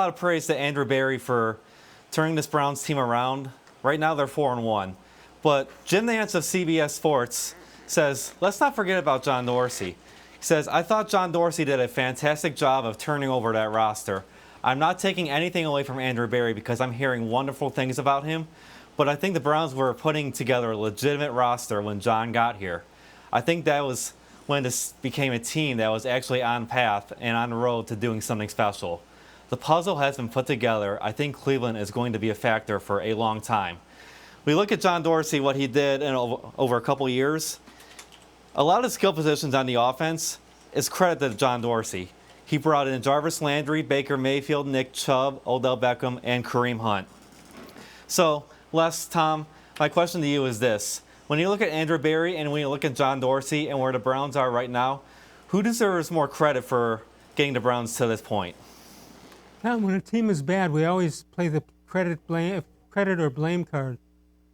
A lot of praise to Andrew Berry for turning this Browns team around. Right now they're 4-1. But Jim Nantz of CBS Sports says, let's not forget about John Dorsey. He says, I thought John Dorsey did a fantastic job of turning over that roster. I'm not taking anything away from Andrew Berry because I'm hearing wonderful things about him, but I think the Browns were putting together a legitimate roster when John got here. I think that was when this became a team that was actually on path and on the road to doing something special. The puzzle has been put together. I think Cleveland is going to be a factor for a long time. We look at John Dorsey, what he did over a couple years. A lot of the skill positions on the offense is credit to John Dorsey. He brought in Jarvis Landry, Baker Mayfield, Nick Chubb, Odell Beckham, and Kareem Hunt. So, Les, Tom, my question to you is this. When you look at Andrew Berry and when you look at John Dorsey and where the Browns are right now, who deserves more credit for getting the Browns to this point? Tom, when a team is bad, we always play the credit or blame card.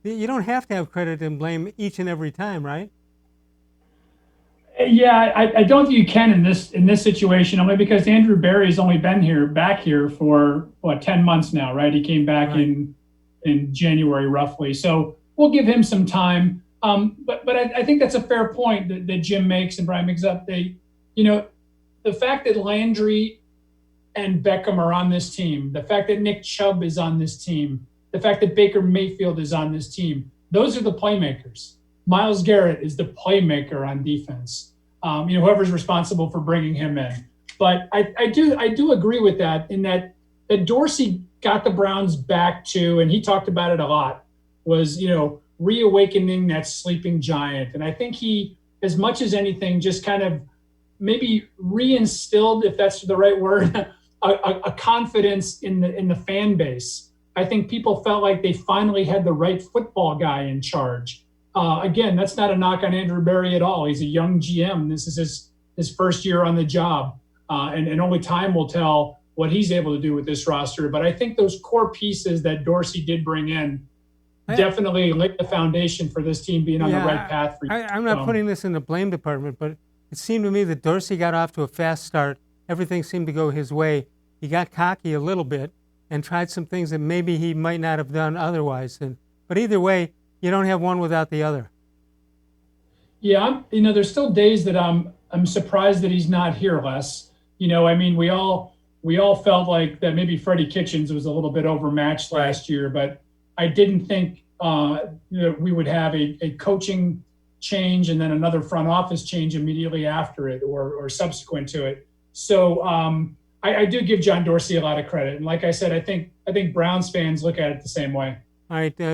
You don't have to have credit and blame each and every time, right? Yeah, I don't think you can in this situation, only because Andrew Berry's only been back here for 10 months now, right? He came back in January roughly, so we'll give him some time. But I think that's a fair point that Jim makes and Brian makes up. The fact that Landry and Beckham are on this team, the fact that Nick Chubb is on this team, the fact that Baker Mayfield is on this team, those are the playmakers. Myles Garrett is the playmaker on defense. Whoever's responsible for bringing him in. But I do agree with that in that Dorsey got the Browns back to, and he talked about it a lot, was reawakening that sleeping giant. And I think he, as much as anything, just kind of maybe reinstilled, if that's the right word, a confidence in the fan base. I think people felt like they finally had the right football guy in charge. Again, that's not a knock on Andrew Berry at all. He's a young GM. This is his first year on the job, and only time will tell what he's able to do with this roster. But I think those core pieces that Dorsey did bring in definitely laid the foundation for this team being on the right path. I'm not putting this in the blame department, but it seemed to me that Dorsey got off to a fast start. Everything seemed to go his way. He got cocky a little bit and tried some things that maybe he might not have done otherwise. But either way, you don't have one without the other. Yeah, there's still days that I'm surprised that he's not here, Les. We all felt like that maybe Freddie Kitchens was a little bit overmatched last year, but I didn't think we would have a coaching change and then another front office change immediately after it or subsequent to it. So I do give John Dorsey a lot of credit, and like I said, I think Browns fans look at it the same way. All right.